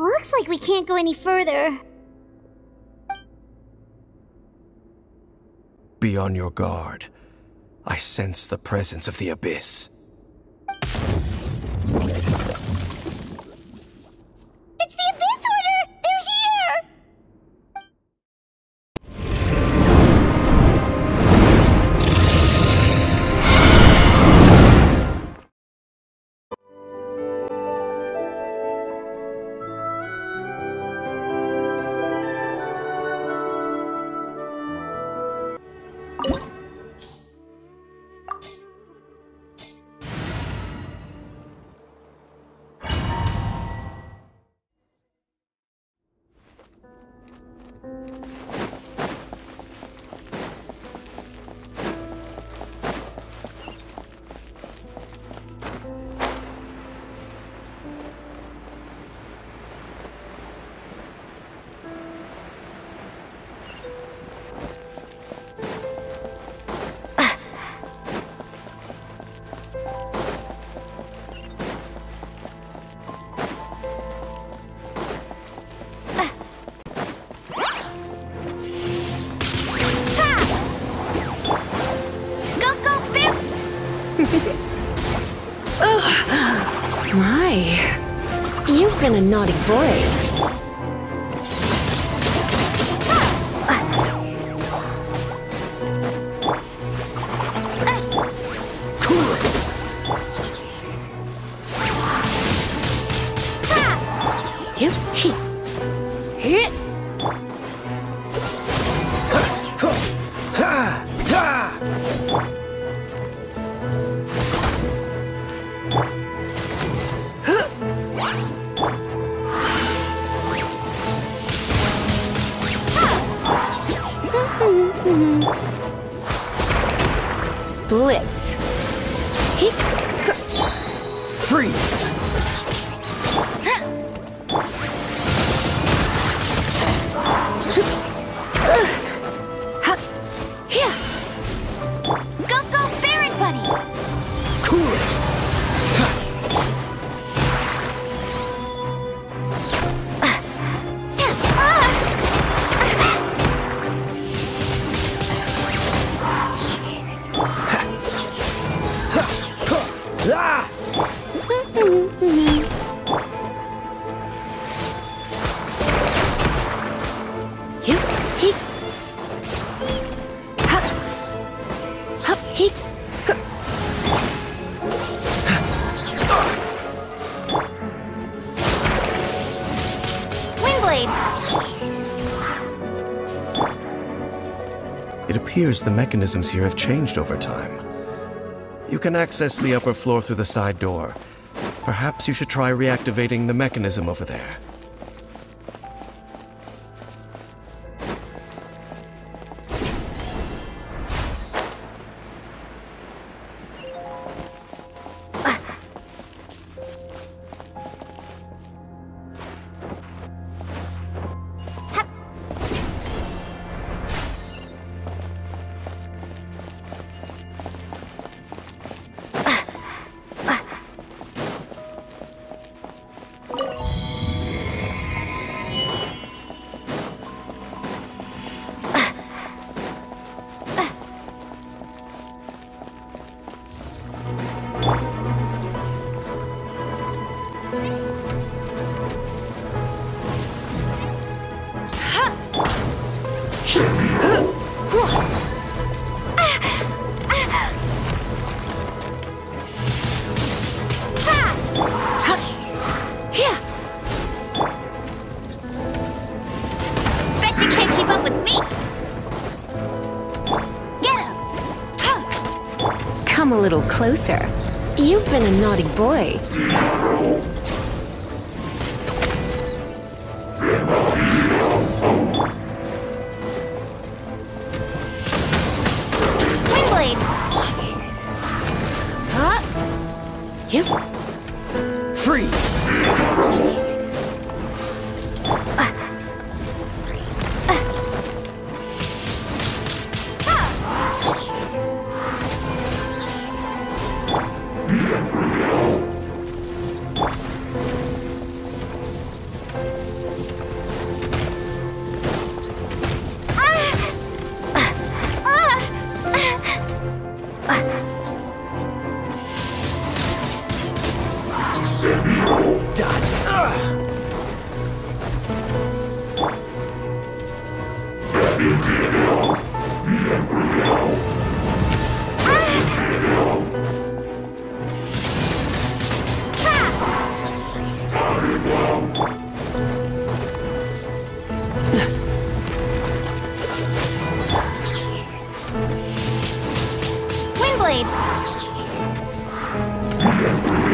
Looks like we can't go any further. Be on your guard. I sense the presence of the Abyss. It's the Abyss Order! They're here! My, you've been a naughty boy. Blitz. Freeze! Go, Baron Bunny! Cool it! It appears the mechanisms here have changed over time. You can access the upper floor through the side door. Perhaps you should try reactivating the mechanism over there. Bet you can't keep up with me! Get him! Come a little closer. You've been a naughty boy. Windblade! Yep. Freeze! Windblade!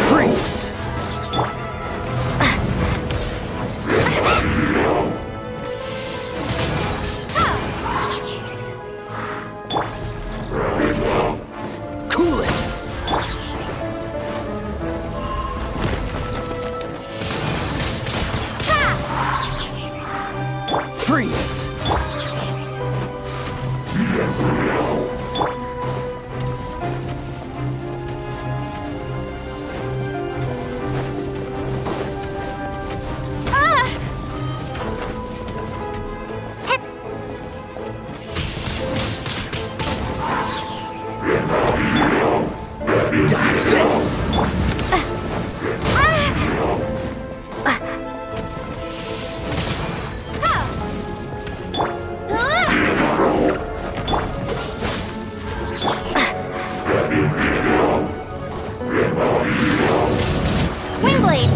Freeze! Cool it! Freeze! Dodge this! Windblade!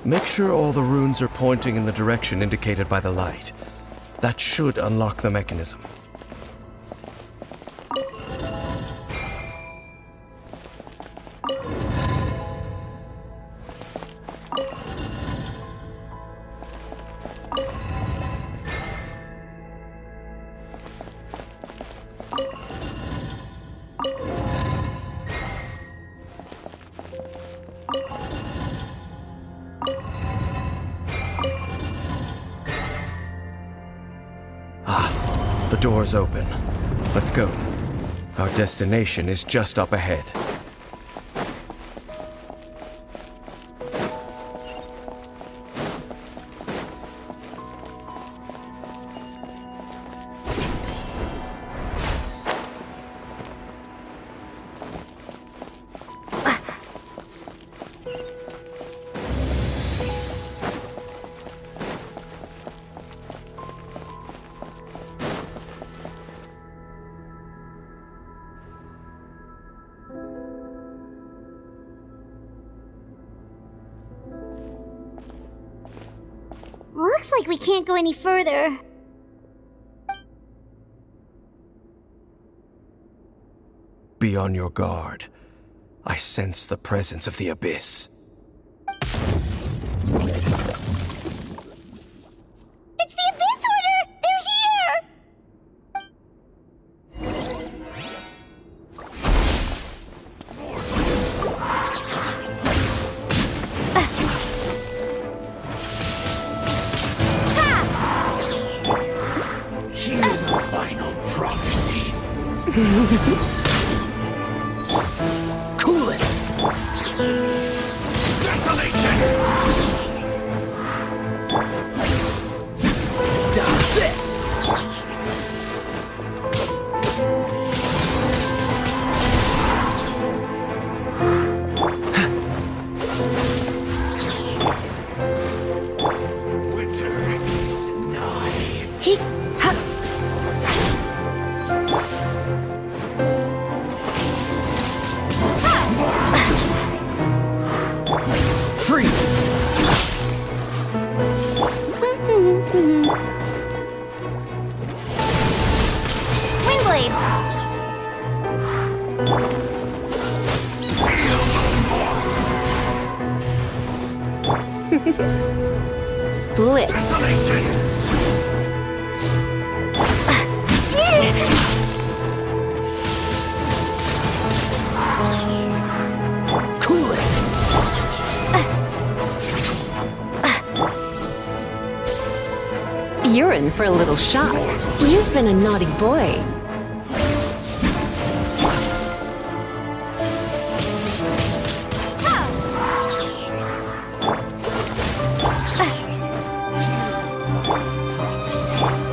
Make sure all the runes are pointing in the direction indicated by the light. That should unlock the mechanism. The door's open. Let's go. Our destination is just up ahead. Looks like we can't go any further. Be on your guard. I sense the presence of the Abyss. It's the Abyss Order! They're here! Hear the final prophecy. Cool it! Desolation! Dodge this! Winter is nigh. Freeze! Windblade! Blitz. Desolation! Cool it! You're in for a little shock. You've been a naughty boy.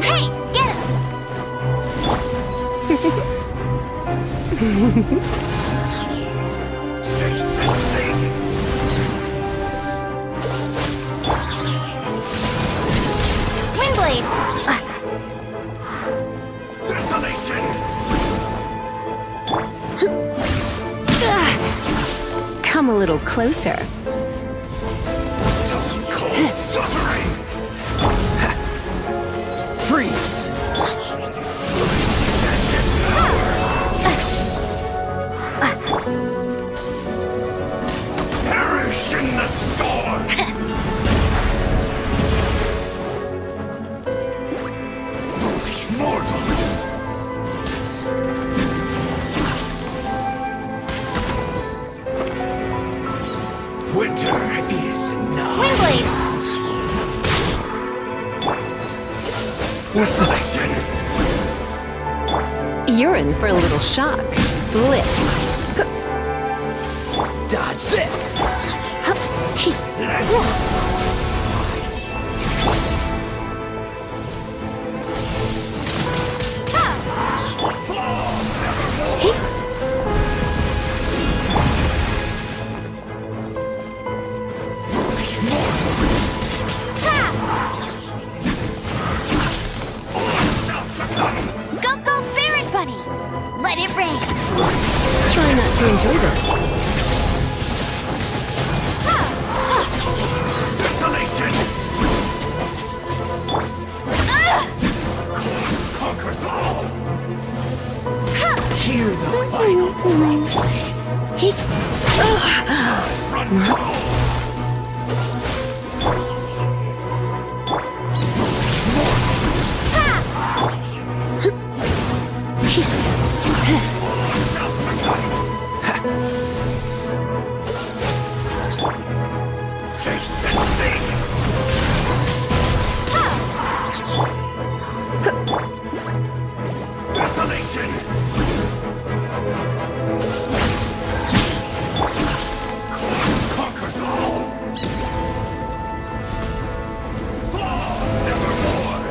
Hey, get him! Come a little closer. Stone cold suffering. Freeze. Perish in the storm. Foolish mortals. Winter is nigh. Windblade! What's that? You're in for a little shock. Blitz. Dodge this. Go, go, Baron Bunny! Let it rain! Try not to enjoy this. Desolation. Conquers all. Hear the final prophecy. Run cold. Taste and see. Desolation. Conquers all. Fall nevermore.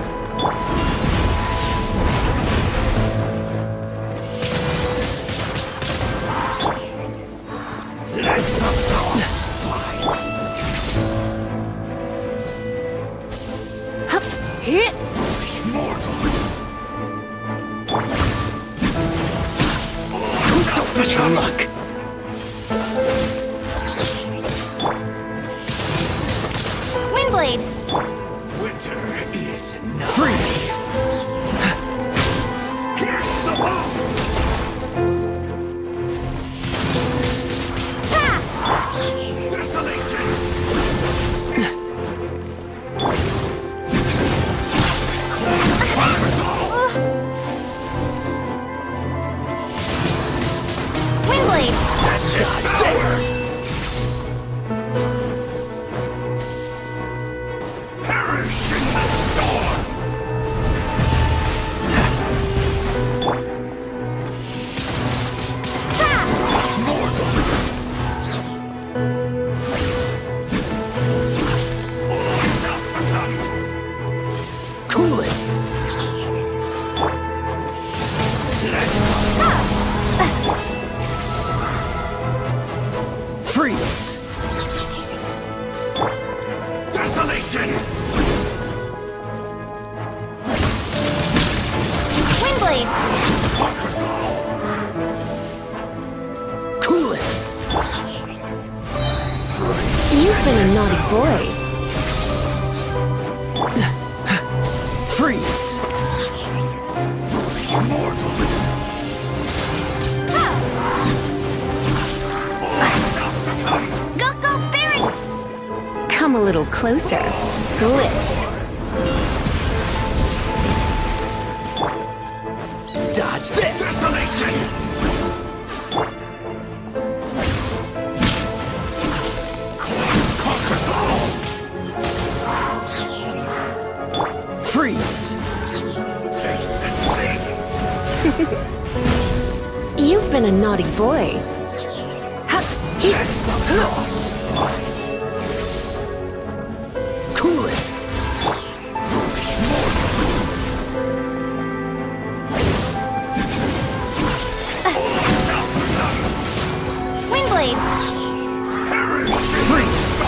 Let the frost fly. Foolish mortals. Don't miss your luck. Windblade! Winter is nigh. Freeze. Pierce the bones. Desolation. Conquers all. Windblade! Dodge this. Perish in the storm. Mortals. Cool it. Freeze. Desolation. Windblade! Conquers all. Cool it. You've been a naughty boy. Freeze. Foolish mortals. Go, go, Baron! Come a little closer. Blitz. Dodge this. Desolation. Conquers all. Freeze. Taste and see. You've been a naughty boy. Let the frost fly. Cool it. Foolish mortals. Windblade! Freeze.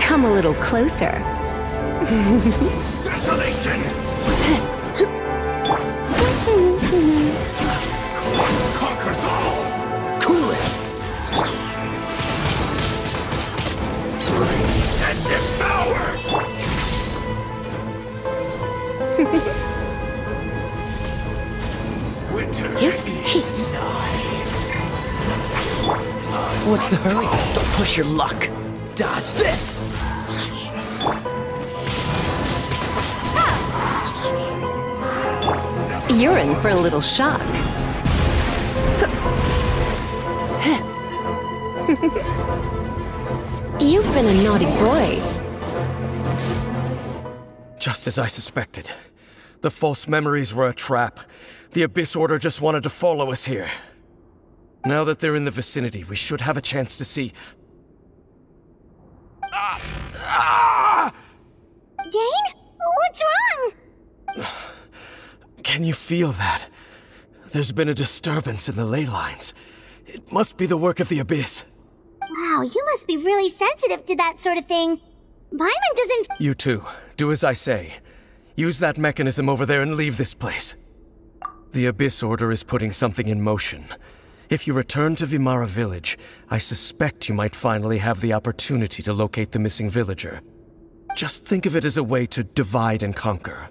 Come a little closer. Desolation. Conquers all. What's the hurry? Don't push your luck. Dodge this! You're in for a little shock. You've been a naughty boy. Just as I suspected. The false memories were a trap. The Abyss Order just wanted to follow us here. Now that they're in the vicinity, we should have a chance to see... Dane? What's wrong? Can you feel that? There's been a disturbance in the ley lines. It must be the work of the Abyss. Wow, you must be really sensitive to that sort of thing. Paimon doesn't... You too. Do as I say. Use that mechanism over there and leave this place. The Abyss Order is putting something in motion. If you return to Vimara Village, I suspect you might finally have the opportunity to locate the missing villager. Just think of it as a way to divide and conquer.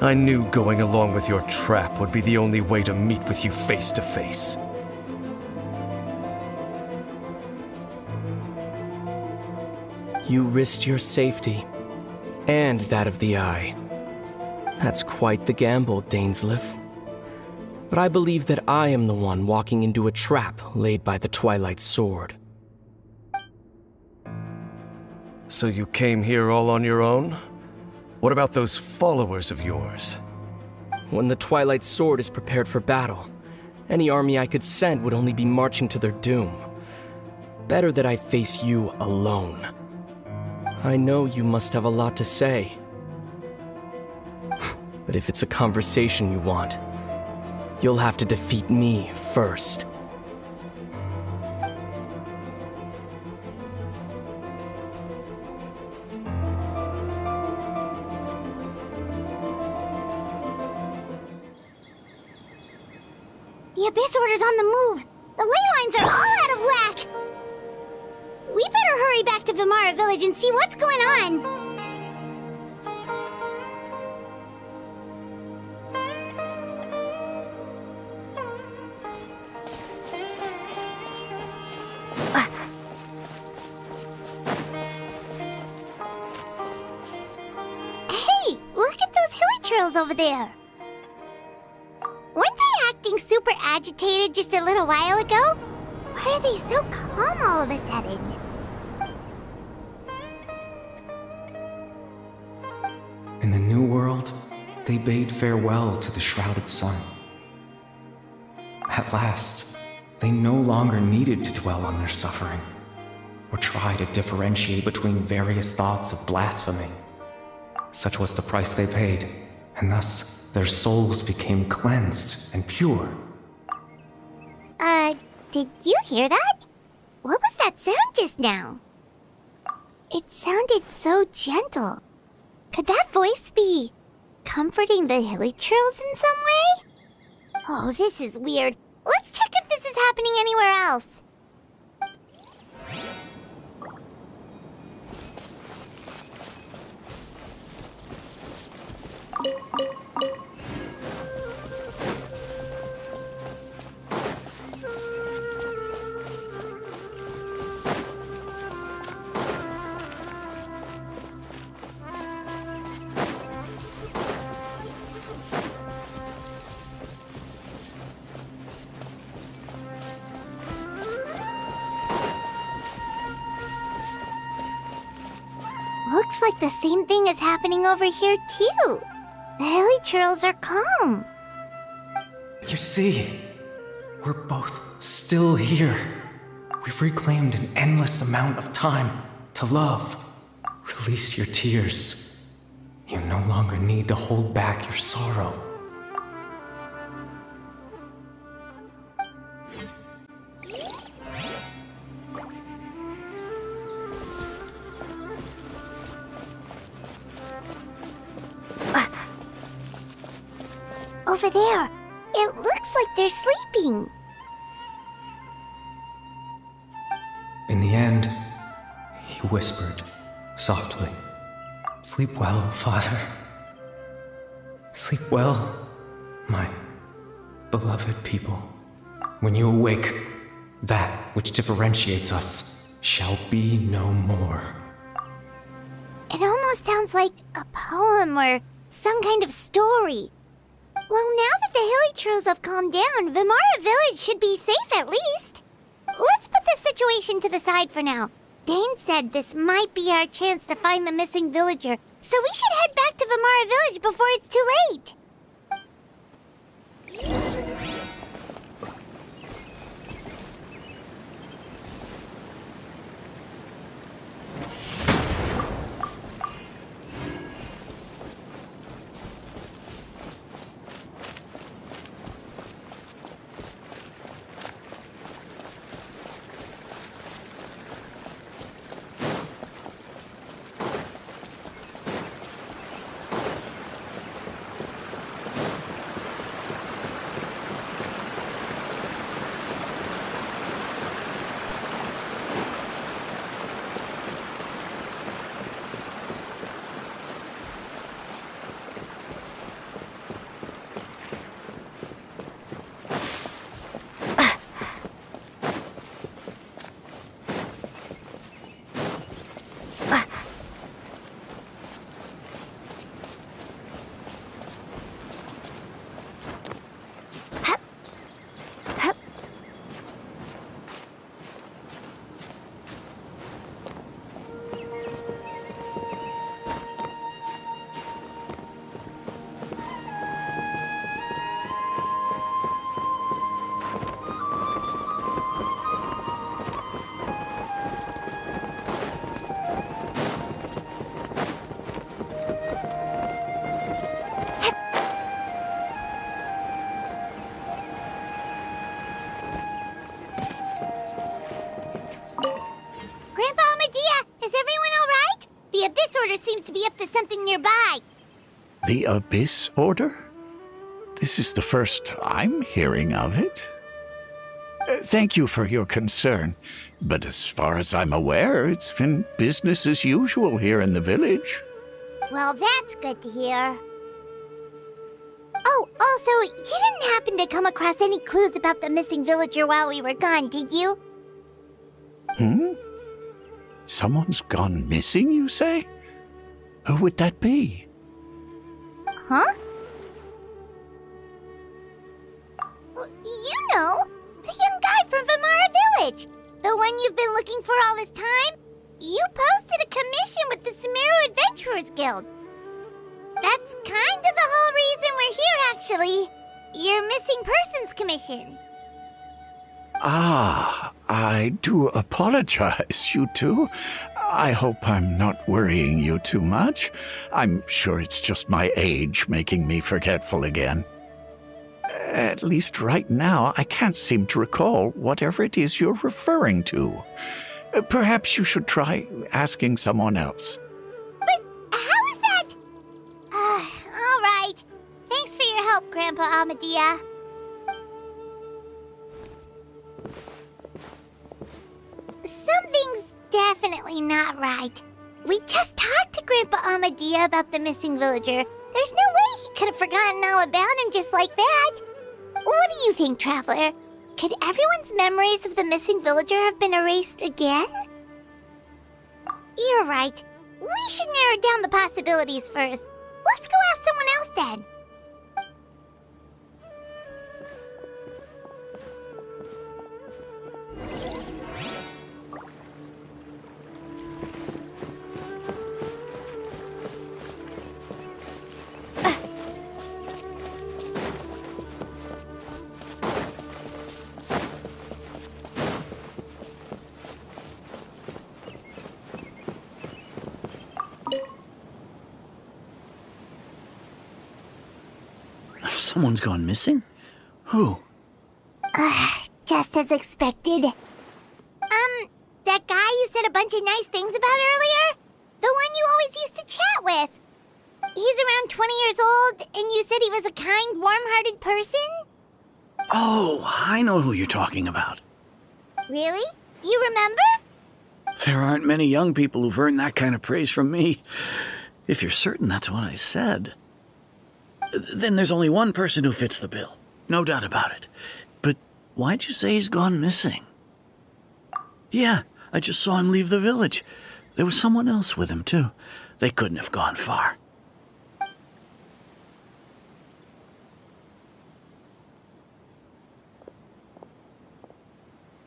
I knew going along with your trap would be the only way to meet with you face to face. You risked your safety, and that of the Eye. That's quite the gamble, Dainsleif. But I believe that I am the one walking into a trap laid by the Twilight Sword. So you came here all on your own? What about those followers of yours? When the Twilight Sword is prepared for battle, any army I could send would only be marching to their doom. Better that I face you alone. I know you must have a lot to say. But if it's a conversation you want, you'll have to defeat me first. The Abyss Order's on the move. The ley lines are all out of whack. We better hurry back to Vimara Village and see what's going on. Hey, look at those hilly trails over there. Weren't they acting super agitated just a little while ago? Why are they so calm all of a sudden? In the New World, they bade farewell to the shrouded sun. At last, they no longer needed to dwell on their suffering, or try to differentiate between various thoughts of blasphemy. Such was the price they paid, and thus their souls became cleansed and pure. Did you hear that? What was that sound just now? It sounded so gentle. Could that voice be comforting the hilly trails in some way? Oh, this is weird. Let's check if this is happening anywhere else. like the same thing is happening over here, too. The hilichurls are calm. You see, we're both still here. We've reclaimed an endless amount of time to love. Release your tears. You no longer need to hold back your sorrow. Over there. It looks like they're sleeping. In the end, he whispered softly, "Sleep well, Father. Sleep well, my beloved people. When you awake, that which differentiates us shall be no more." It almost sounds like a poem or some kind of story. Well, now that the hilichurls have calmed down, Vimara Village should be safe at least. Let's put this situation to the side for now. Dane said this might be our chance to find the missing villager, so we should head back to Vimara Village before it's too late. Seems to be up to something nearby. The Abyss Order? This is the first I'm hearing of it. Thank you for your concern, but as far as I'm aware, it's been business as usual here in the village. Well, that's good to hear. Oh, also, you didn't happen to come across any clues about the missing villager while we were gone, did you? Someone's gone missing, you say? Who would that be? Huh? Well, you know, the young guy from Vimara Village. The one you've been looking for all this time. You posted a commission with the Sumeru Adventurers Guild. That's kind of the whole reason we're here, actually. Your missing persons commission. Ah, I do apologize, you two. I hope I'm not worrying you too much. I'm sure it's just my age making me forgetful again. At least right now, I can't seem to recall whatever it is you're referring to. Perhaps you should try asking someone else. But how is that? All right. Thanks for your help, Grandpa Amadia. Something's definitely not right. We just talked to Grandpa Amadia about the missing villager. There's no way he could have forgotten all about him just like that. What do you think, Traveler? Could everyone's memories of the missing villager have been erased again? You're right. We should narrow down the possibilities first. Let's go ask someone else then. Someone's gone missing? Who? Just as expected. That guy you said a bunch of nice things about earlier? The one you always used to chat with. He's around 20 years old, and you said he was a kind, warm-hearted person? Oh, I know who you're talking about. Really? You remember? There aren't many young people who've earned that kind of praise from me. If you're certain that's what I said. Then there's only one person who fits the bill. No doubt about it. But why'd you say he's gone missing? Yeah, I just saw him leave the village. There was someone else with him, too. They couldn't have gone far.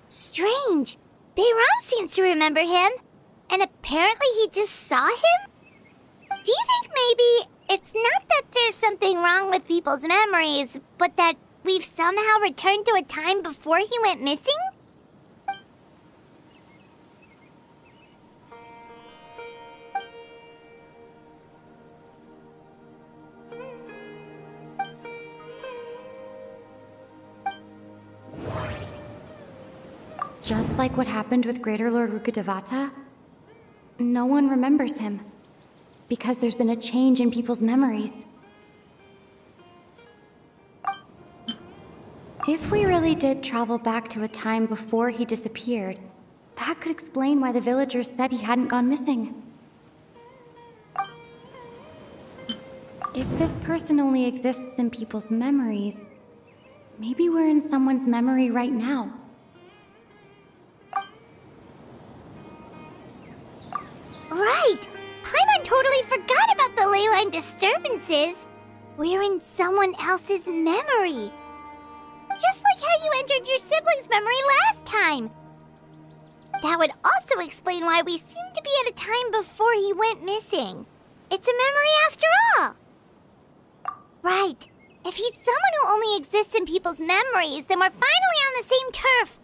Strange. Bayram seems to remember him. And apparently he just saw him? Do you think maybe it's not that there's something wrong with people's memories, but that we've somehow returned to a time before he went missing? Just like what happened with Greater Lord Rukkhadevata, no one remembers him, because there's been a change in people's memories. If we really did travel back to a time before he disappeared, that could explain why the villagers said he hadn't gone missing. If this person only exists in people's memories, maybe we're in someone's memory right now. Right! Paimon totally forgot about the ley line disturbances. We're in someone else's memory. Just like how you entered your sibling's memory last time. That would also explain why we seem to be at a time before he went missing. It's a memory after all. Right. If he's someone who only exists in people's memories, then we're finally on the same turf.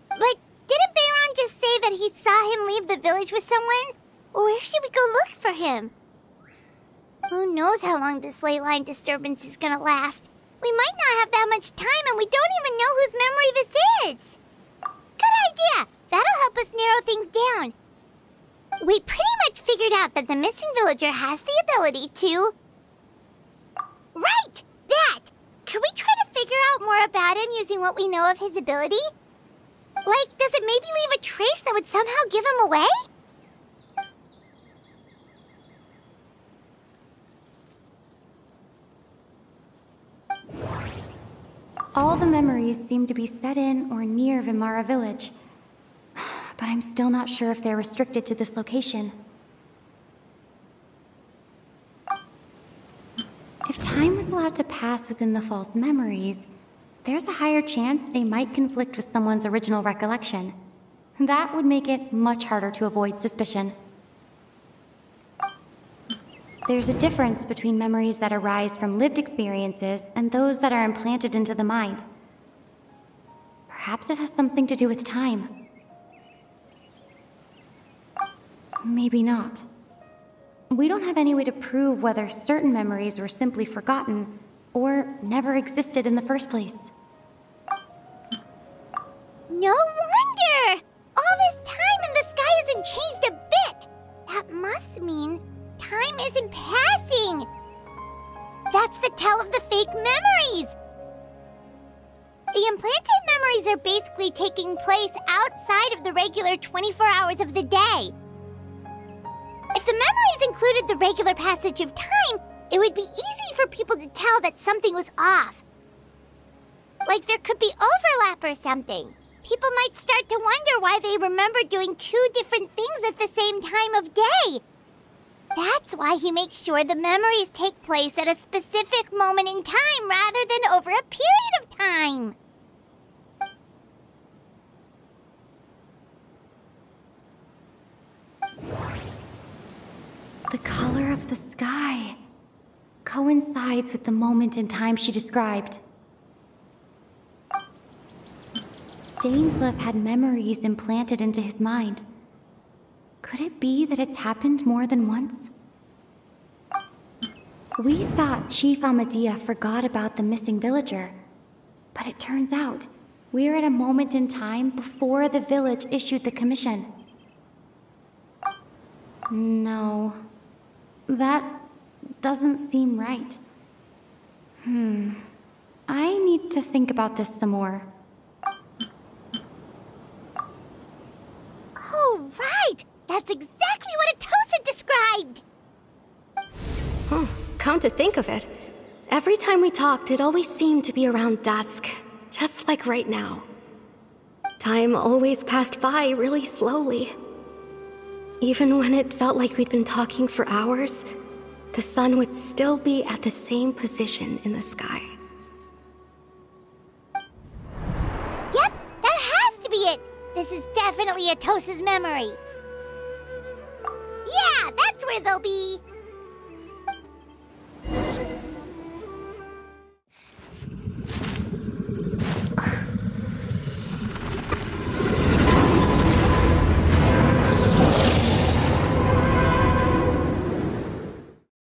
But didn't Bayram just say that he saw him leave the village with someone? Where should we go look for him? Who knows how long this ley line disturbance is gonna last? We might not have that much time, and we don't even know whose memory this is. Good idea! That'll help us narrow things down. We pretty much figured out that the missing villager has the ability to... Right! That! Could we try to figure out more about him using what we know of his ability? Like, does it maybe leave a trace that would somehow give him away? All the memories seem to be set in or near Vimara village, but I'm still not sure if they're restricted to this location. If time was allowed to pass within the false memories, there's a higher chance they might conflict with someone's original recollection. That would make it much harder to avoid suspicion. There's a difference between memories that arise from lived experiences and those that are implanted into the mind. Perhaps it has something to do with time. Maybe not. We don't have any way to prove whether certain memories were simply forgotten or never existed in the first place. No wonder! All this time and the sky hasn't changed a bit! That must mean time isn't passing! That's the tell of the fake memories! The implanted memories are basically taking place outside of the regular 24 hours of the day. If the memories included the regular passage of time, it would be easy for people to tell that something was off. Like there could be overlap or something. People might start to wonder why they remember doing two different things at the same time of day. That's why he makes sure the memories take place at a specific moment in time rather than over a period of time. The color of the sky coincides with the moment in time she described. Dainsleif had memories implanted into his mind. Could it be that it's happened more than once? We thought Chief Amadea forgot about the missing villager. But it turns out, we're at a moment in time before the village issued the commission. No, that doesn't seem right. I need to think about this some more. Oh, right! That's exactly what Atosa described! Come to think of it, every time we talked, it always seemed to be around dusk, just like right now. Time always passed by really slowly. Even when it felt like we'd been talking for hours, the sun would still be at the same position in the sky. Yep, that has to be it! This is definitely Atosa's memory. Yeah, that's where they'll be!